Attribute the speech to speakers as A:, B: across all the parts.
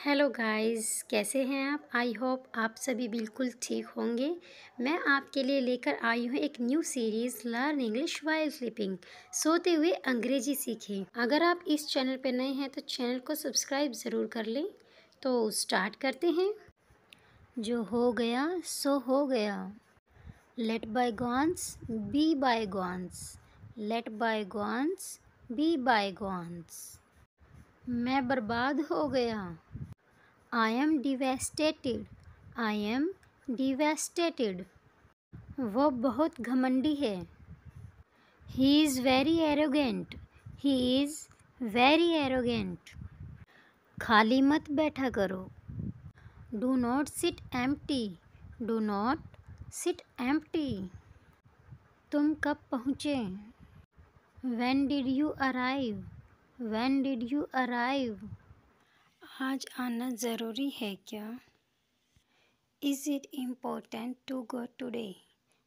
A: Hello guys, कैसे हैं आप? आई होप आप सभी बिल्कुल ठीक होंगे। मैं आपके लिए लेकर आई हूँ एक new series learn English while sleeping, सोते हुए अंग्रेजी सीखें। अगर आप इस चैनल पर नए हैं तो चैनल को सब्सक्राइब ज़रूर कर लें। तो स्टार्ट करते हैं। जो हो गया सो हो गया। Let bygones be bygones. Let bygones be bygones. मैं बर्बाद हो गया। I am devastated. I am devastated. वो बहुत घमंडी है। He is very arrogant. He is very arrogant. खाली मत बैठा करो। Do not sit empty. Do not sit empty. तुम कब पहुँचे? When did you arrive? When did you arrive? आज आना ज़रूरी है क्या? Is it important to go today?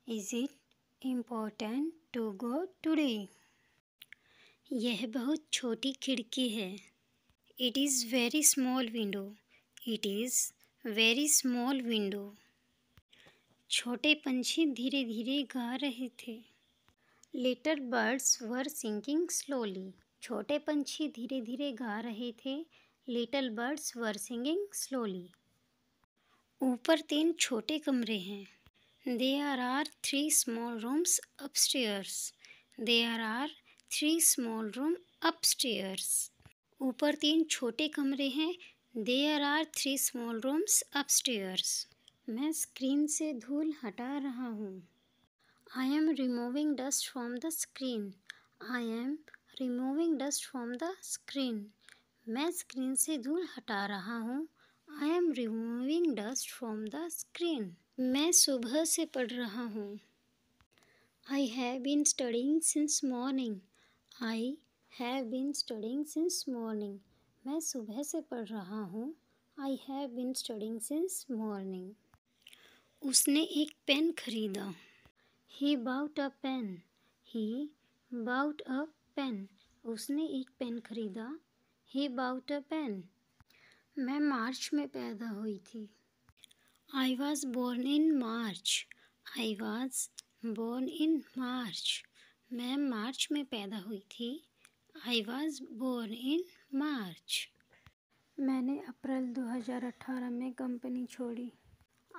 A: Is it important to go today? यह बहुत छोटी खिड़की है। It is very small window. It is very small window. छोटे पंछी धीरे धीरे गा रहे थे। Little birds were singing slowly. छोटे पंछी धीरे धीरे गा रहे थे। Little birds were singing slowly. ऊपर 3 छोटे कमरे हैं। There are 3 small rooms upstairs. There are 3 small rooms upstairs. ऊपर 3 छोटे कमरे हैं। There are 3 small rooms upstairs. मैं स्क्रीन से धूल हटा रहा हूँ। I am removing dust from the screen. I am removing dust from the screen. मैं स्क्रीन से धूल हटा रहा हूँ। I am removing dust from the screen. मैं सुबह से पढ़ रहा हूँ। I have been studying since morning. I have been studying since morning. मैं सुबह से पढ़ रहा हूँ। I have been studying since morning. उसने एक पेन खरीदा। He bought a pen. He bought a pen. उसने एक पेन खरीदा। He bought a pen. मैं मार्च में पैदा हुई थी। I was born in March. I was born in March. मैं मार्च में पैदा हुई थी। I was born in March. मैंने अप्रैल 2018 में कंपनी छोड़ी।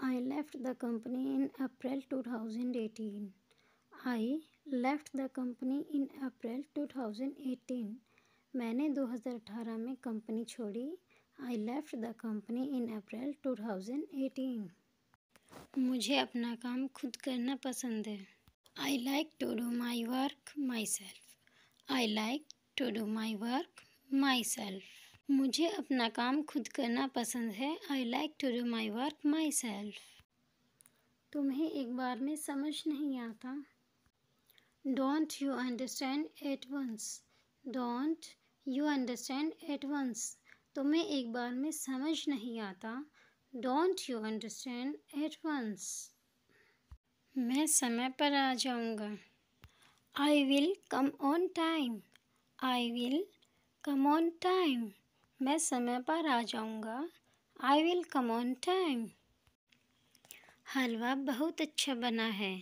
A: I left the company in April 2018. I left the company in April 2018. मैंने 2018 में कंपनी छोड़ी। I left the company in April 2018. मुझे अपना काम खुद करना पसंद है। I like to do my work myself. I like to do my work myself. मुझे अपना काम खुद करना पसंद है। I like to do my work myself. तुम्हें एक बार में समझ नहीं आता। Don't you understand at once? Don't you understand at once? तुम्हें एक बार में समझ नहीं आता। Don't you understand at once? मैं समय पर आ जाऊँगा। I will come on time. I will come on time. मैं समय पर आ जाऊँगा। I will come on time. हलवा बहुत अच्छा बना है।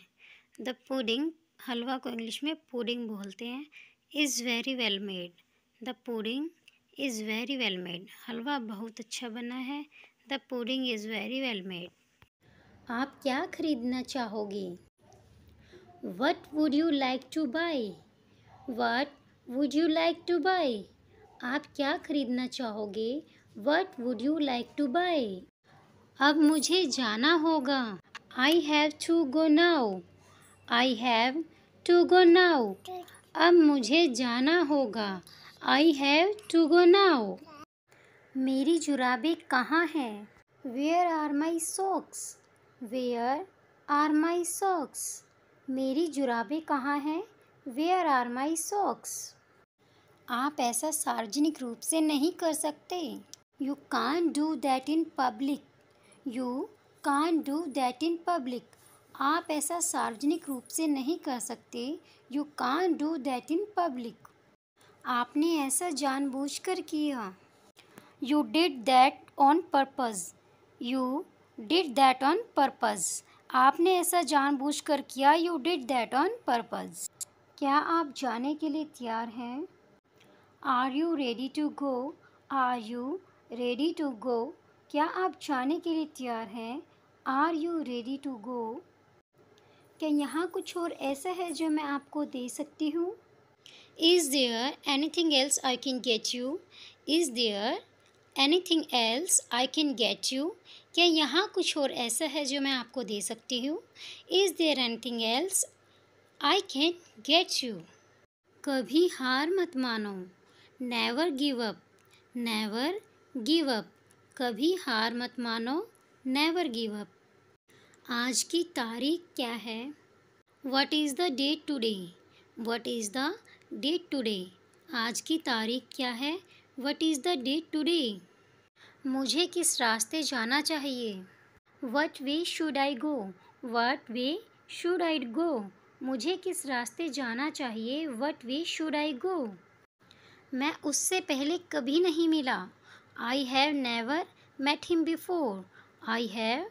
A: The pudding, हलवा को इंग्लिश में पुडिंग बोलते हैं, is very well made. The pudding is very well made. हलवा बहुत अच्छा बना है। The pudding is very well made. आप क्या खरीदना चाहोगे? What would you like to buy? What would you like to buy? आप क्या खरीदना चाहोगे? What would you like to buy? अब मुझे जाना होगा। I have to go now. I have to go now. अब मुझे जाना होगा। I have to go now. मेरी जुराबें कहाँ हैं? Where are my socks? Where are my socks? मेरी जुराबें कहाँ हैं? Where are my socks? आप ऐसा सार्वजनिक रूप से नहीं कर सकते। You can't do that in public. You can't do that in public. आप ऐसा सार्वजनिक रूप से नहीं कर सकते। You can't do that in public. आपने ऐसा जानबूझकर किया। You did that on purpose. You did that on purpose. आपने ऐसा जानबूझकर किया. You did that on purpose. क्या आप जाने के लिए तैयार हैं? Are you ready to go? Are you ready to go? क्या आप जाने के लिए तैयार हैं? Are you ready to go? क्या यहाँ कुछ और ऐसा है जो मैं आपको दे सकती हूँ? Is there anything else I can get you? Is there anything else I can get you? क्या यहाँ कुछ और ऐसा है जो मैं आपको दे सकती हूँ? Is there anything else I can get you? कभी हार मत मानो. Never give up. Never give up. कभी हार मत मानो. Never give up. आज की तारीख क्या है? What is the date today? What is the date today? आज की तारीख क्या है? What is the date today? मुझे किस रास्ते जाना चाहिए? What way should I go? What way should I go? मुझे किस रास्ते जाना चाहिए? What way should I go? मैं उससे पहले कभी नहीं मिला. I have never met him before. I have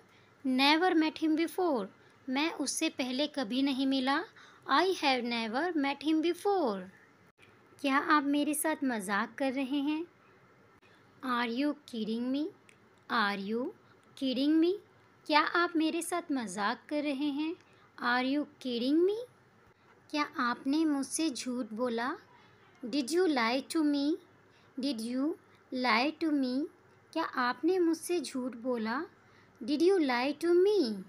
A: never met him before. मैं उससे पहले कभी नहीं मिला. I have never met him before. क्या आप मेरे साथ मजाक कर रहे हैं? Are you kidding me? Are you kidding me? क्या आप मेरे साथ मजाक कर रहे हैं? Are you kidding me? क्या आपने मुझसे झूठ बोला? Did you lie to me? Did you lie to me? क्या आपने मुझसे झूठ बोला? Did you lie to me?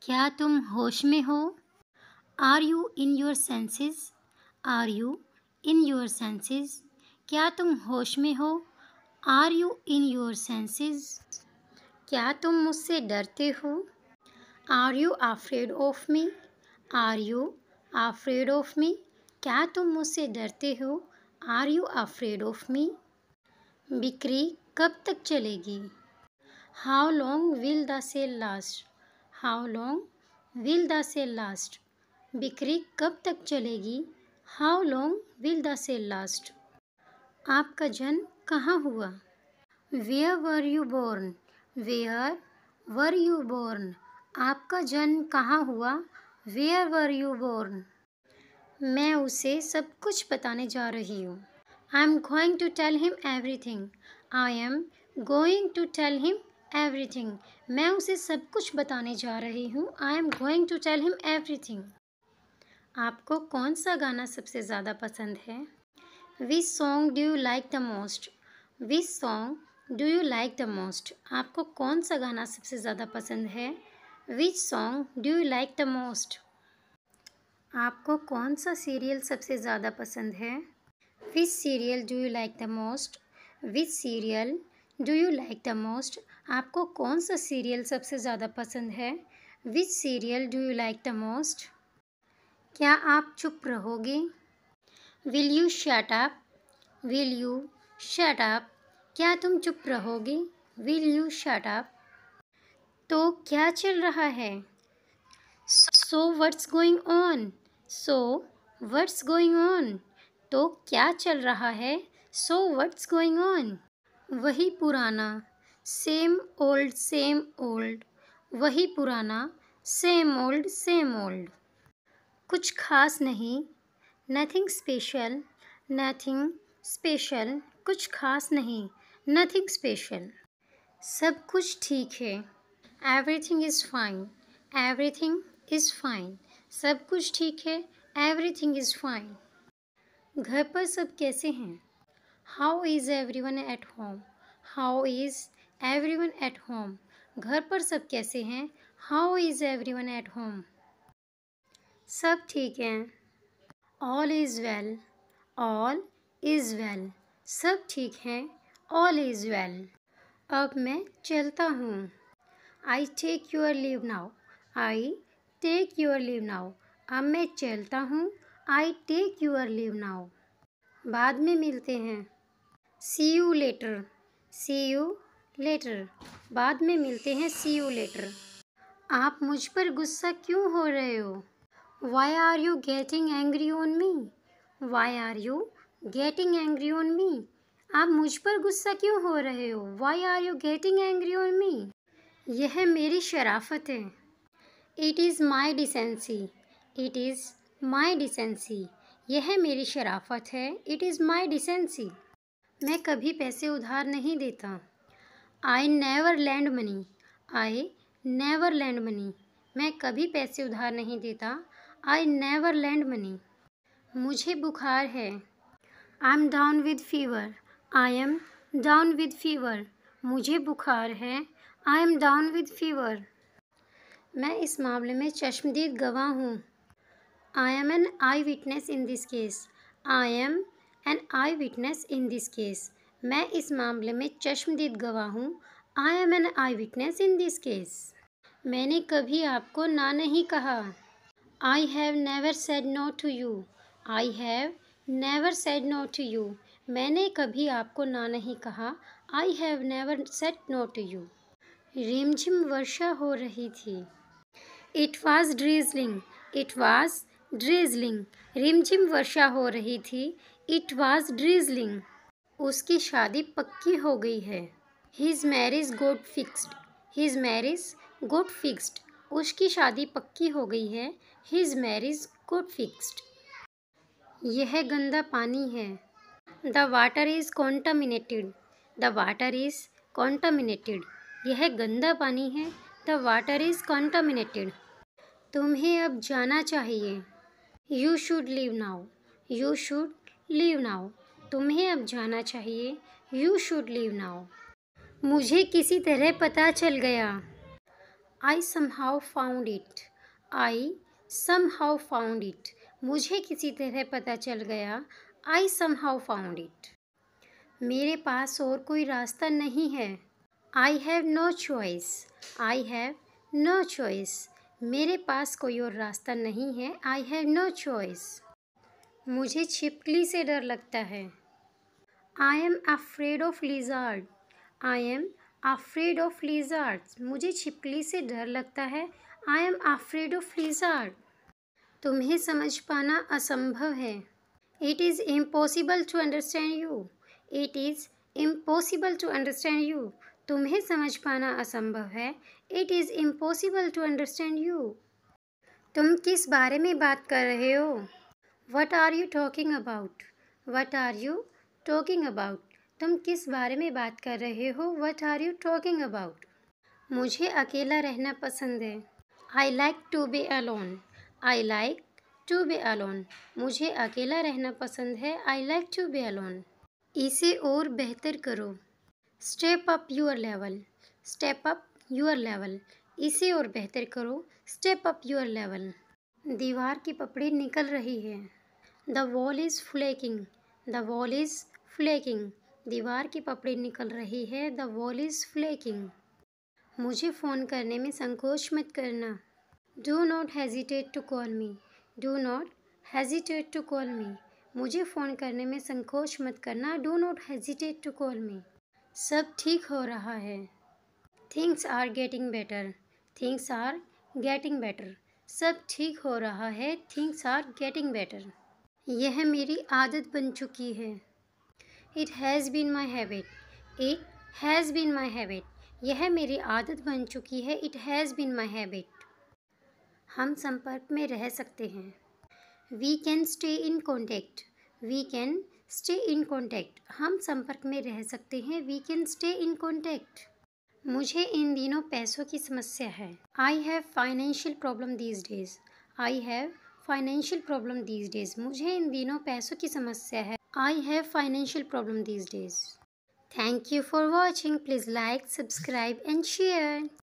A: क्या तुम होश में हो? Are you in your senses? Are you in your senses? क्या तुम होश में हो? Are you in your senses? क्या तुम मुझसे डरते हो? Are you afraid of me? Are you afraid of me? क्या तुम मुझसे डरते हो? Are you afraid of me? बिक्री कब तक चलेगी? How long will the sale last? How long will the sale last? बिक्री कब तक चलेगी? How long will the sale last? आपका जन्म कहाँ हुआ? Where were you born? Where were you born? आपका जन्म कहाँ हुआ? Where were you born? मैं उसे सब कुछ बताने जा रही हूँ. I am going to tell him everything. I am going to tell him everything. मैं उसे सब कुछ बताने जा रही हूँ. I am going to tell him everything. आपको कौन सा गाना सबसे ज़्यादा पसंद है? Which song do you like the most? Which song do you like the most? आपको कौन सा गाना सबसे ज़्यादा पसंद है? Which song do you like the most? आपको कौन सा सीरियल सबसे ज़्यादा पसंद है? Which serial do you like the most? Which serial do you like the most? आपको कौन सा सीरियल सबसे ज़्यादा पसंद है? Which serial do you like the most? क्या आप चुप रहोगे? Will you shut up? Will you shut up? क्या तुम चुप रहोगे? Will you shut up? तो क्या चल रहा है? So what's going on? So what's going on? तो क्या चल रहा है? So what's going on? वही पुराना. Same old, same old. वही पुराना. Same old, same old. कुछ खास नहीं. Nothing special. Nothing special. कुछ खास नहीं. Nothing special. सब कुछ ठीक है. Everything is fine. Everything is fine. सब कुछ ठीक है. Everything is fine. घर पर सब कैसे हैं? How is everyone at home? How is everyone at home? घर पर सब कैसे हैं? How is everyone at home? सब ठीक हैं. All is well. All is well. सब ठीक हैं. All is well. अब मैं चलता हूँ. I take your leave now. I take your leave now. अब मैं चलता हूँ. I take your leave now. बाद में मिलते हैं. See you later. See you later. बाद में मिलते हैं. See you later. आप मुझ पर गुस्सा क्यों हो रहे हो? Why are you getting angry on me? Why are you getting angry on me? आप मुझ पर गुस्सा क्यों हो रहे हो? Why are you getting angry on me? यह मेरी शराफत है। It is my decency. It is my decency. यह मेरी शराफत है। It is my decency. मैं कभी पैसे उधार नहीं देता। I never lend money. I never lend money. मैं कभी पैसे उधार नहीं देता। I never lend money. मुझे बुखार है। I am down with fever. I am down with fever. मुझे बुखार है। I am down with fever. मैं इस मामले में चश्मदीद गवाह हूँ। I am an eyewitness in this case. I am an eyewitness in this case. मैं इस मामले में चश्मदीद गवाह हूँ। I am an eyewitness in this case. मैंने कभी आपको ना नहीं कहा। I have never said no to you. I have never said no to you. मैंने कभी आपको ना नहीं कहा। I have never said no to you. रिमझिम वर्षा हो रही थी। It was drizzling. It was drizzling. रिमझिम वर्षा हो रही थी। It was drizzling. उसकी शादी पक्की हो गई है। His marriage got fixed. His marriage got fixed. उसकी शादी पक्की हो गई है। His marriage got fixed. यह गंदा पानी है। The water is contaminated. The water is contaminated. यह गंदा पानी है। The water is contaminated. तुम्हें अब जाना चाहिए। You should leave now. You should leave now. तुम्हें अब जाना चाहिए। You should leave now. मुझे किसी तरह पता चल गया। I somehow found it. I somehow found it. मुझे किसी तरह पता चल गया। I somehow found it. मेरे पास और कोई रास्ता नहीं है। I have no choice. I have no choice. मेरे पास कोई और रास्ता नहीं है। I have no choice. मुझे छिपकली से डर लगता है। I am afraid of lizard. I am afraid of lizards. मुझे छिपकली से डर लगता है। I am afraid of lizard. तुम्हें समझ पाना असंभव है। It is impossible to understand you. It is impossible to understand you. तुम्हें समझ पाना असंभव है। It is impossible to understand you. तुम किस बारे में बात कर रहे हो? What are you talking about? What are you talking about? तुम किस बारे में बात कर रहे हो? What are you talking about? मुझे अकेला रहना पसंद है। I like to be alone. I like to be alone. मुझे अकेला रहना पसंद है। I like to be alone. इसे और बेहतर करो। Step up your level. Step up your level. इसे और बेहतर करो। Step up your level. दीवार की पपड़ी निकल रही है। The wall is flaking. The wall is flaking. दीवार की पपड़ी निकल रही है। The wall is flaking. मुझे फ़ोन करने में संकोच मत करना। Do not hesitate to call me. Do not hesitate to call me. मुझे फ़ोन करने में संकोच मत करना। Do not hesitate to call me. सब ठीक हो रहा है। Things are getting better. Things are getting better. सब ठीक हो रहा है। Things are getting better. यह मेरी आदत बन चुकी है। It has been my habit. It has been my habit. यह मेरी आदत बन चुकी है। It has been my habit. हम संपर्क में रह सकते हैं। We can stay in contact. We can stay in contact. हम संपर्क में रह सकते हैं। We can stay in contact. मुझे इन दिनों पैसों की समस्या है। I have financial problem these days. I have financial problem these days. मुझे इन दिनों पैसों की समस्या है। I have financial problem these days. Thank you for watching. Please like, subscribe and share.